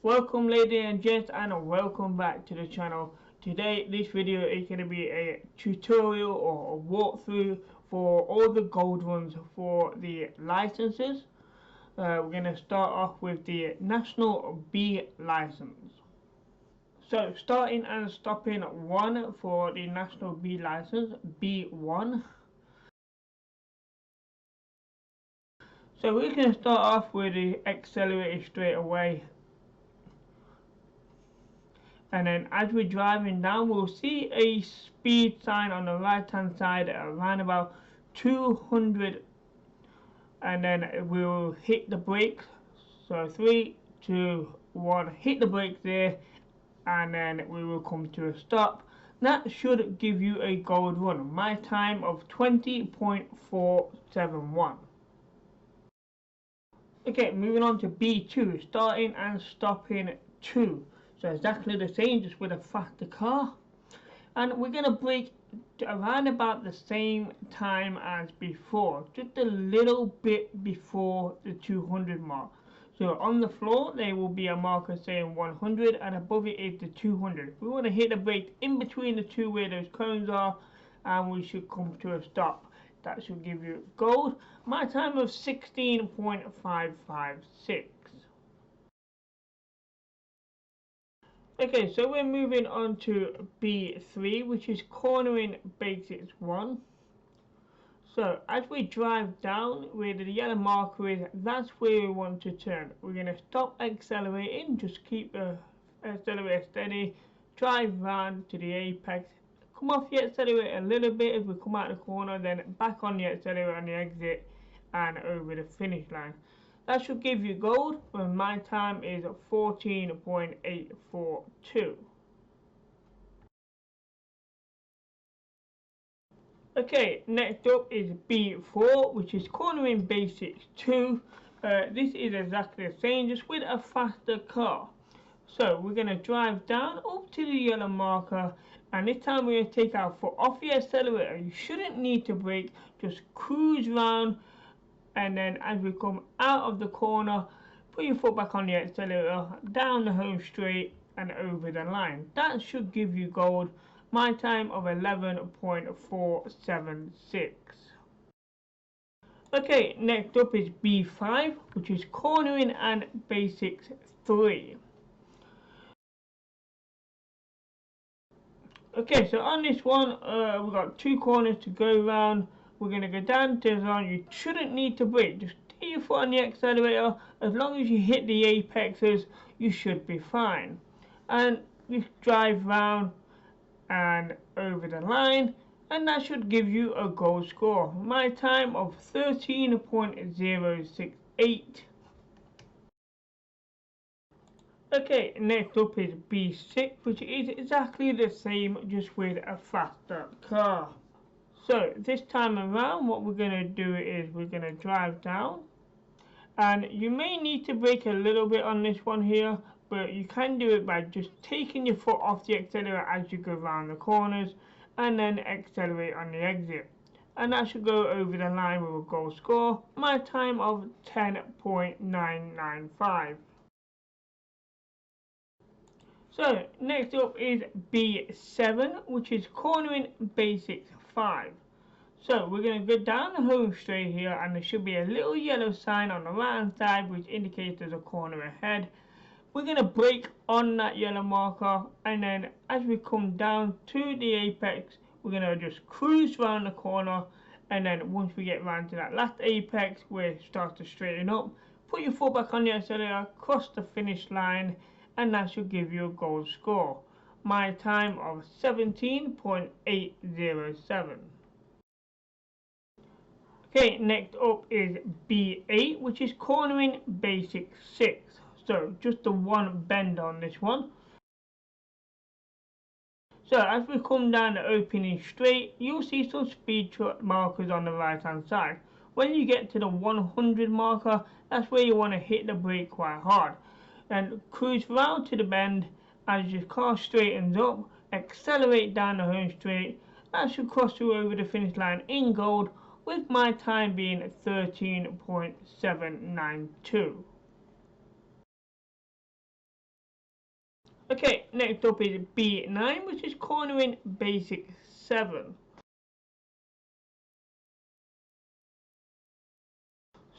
Welcome ladies and gents, and welcome back to the channel. Today this video is going to be a tutorial or a walkthrough for all the gold runs for the licenses. We're going to start off with the National B license. So starting and stopping 1 for the National B license, B1. So we can start off with the accelerator straight away. And then as we're driving down, we'll see a speed sign on the right hand side at around about 200, and then we'll hit the brakes. So 3, 2, 1, hit the brakes there, and then we will come to a stop. That should give you a gold run. My time of 20.471. Okay, moving on to B2, starting and stopping 2. So exactly the same, just with a faster car. And we're going to brake around about the same time as before, just a little bit before the 200 mark. So on the floor there will be a marker saying 100, and above it is the 200. We want to hit the brake in between the two where those cones are, and we should come to a stop. That should give you gold. My time of 16.556. Okay, so we're moving on to B3, which is cornering basics 1. So as we drive down where the yellow marker is, that's where we want to turn. We're going to stop accelerating, just keep the accelerator steady, drive round to the apex, come off the accelerator a little bit as we come out the corner, then back on the accelerator on the exit and over the finish line. That should give you gold, and my time is 14.842. Okay, next up is B4, which is cornering basics 2. This is exactly the same, just with a faster car. So we're going to drive down up to the yellow marker, and this time we're going to take our foot off the accelerator. You shouldn't need to brake, just cruise round. And then as we come out of the corner, put your foot back on the accelerator, down the home straight and over the line. That should give you gold. My time of 11.476. Okay, next up is B5, which is cornering and basics 3. Okay, so on this one, we've got 2 corners to go around. We're going to go down to the line. You shouldn't need to brake, just take your foot on the accelerator. As long as you hit the apexes, you should be fine. And you drive round and over the line, and that should give you a gold score. My time of 13.068. Okay, next up is B6, which is exactly the same, just with a faster car. So this time around, what we're going to do is we're going to drive down, and you may need to brake a little bit on this one here, but you can do it by just taking your foot off the accelerator as you go around the corners, and then accelerate on the exit, and that should go over the line with a gold score. My time of 10.995. So next up is B7, which is cornering basics 5. So we're going to go down the home straight here, and there should be a little yellow sign on the right hand side which indicates there's a corner ahead. We're going to brake on that yellow marker, and then as we come down to the apex, we're going to just cruise around the corner, and then once we get round to that last apex where it starts to straighten up, put your foot back on the accelerator, cross the finish line, and that should give you a gold score. My time of 17.807. Okay, next up is B8, which is cornering basic 6. So just the one bend on this one. So as we come down the opening straight, you'll see some speed markers on the right hand side. When you get to the 100 marker, that's where you want to hit the brake quite hard. And cruise round to the bend. As your car straightens up, accelerate down the home straight. That should cross you over the finish line in gold, with my time being 13.792. Okay, next up is B9, which is cornering basic 7.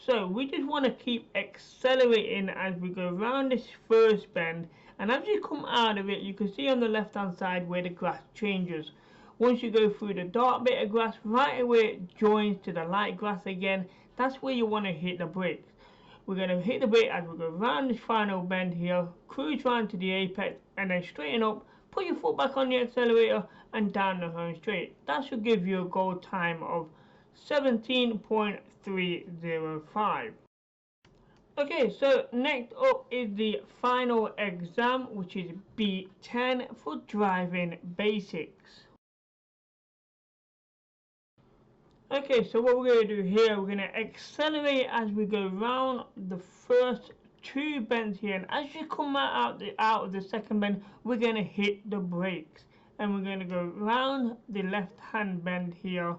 So we just want to keep accelerating as we go around this first bend, and as you come out of it you can see on the left hand side where the grass changes. Once you go through the dark bit of grass, right away it joins to the light grass again. That's where you want to hit the brakes. We're going to hit the brake as we go around this final bend here, cruise round to the apex and then straighten up, put your foot back on the accelerator and down the home straight. That should give you a goal time of 17.305. Okay, so next up is the final exam, which is B10 for driving basics. Okay, so what we're going to do here, we're going to accelerate as we go round the first two bends here, and as you come out of the second bend, we're going to hit the brakes, and we're going to go round the left hand bend here,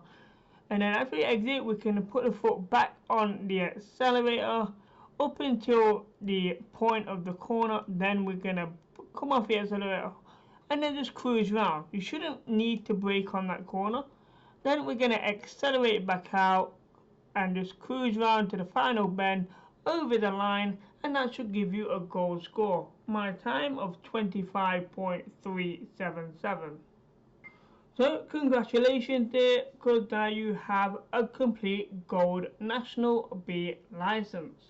and then as we exit we can put the foot back on the accelerator up until the point of the corner. Then we're going to come off the accelerator and then just cruise round. You shouldn't need to brake on that corner. Then we're going to accelerate back out and just cruise round to the final bend over the line, and that should give you a goal score. My time of 25.377. So congratulations there, because now you have a complete gold National B license.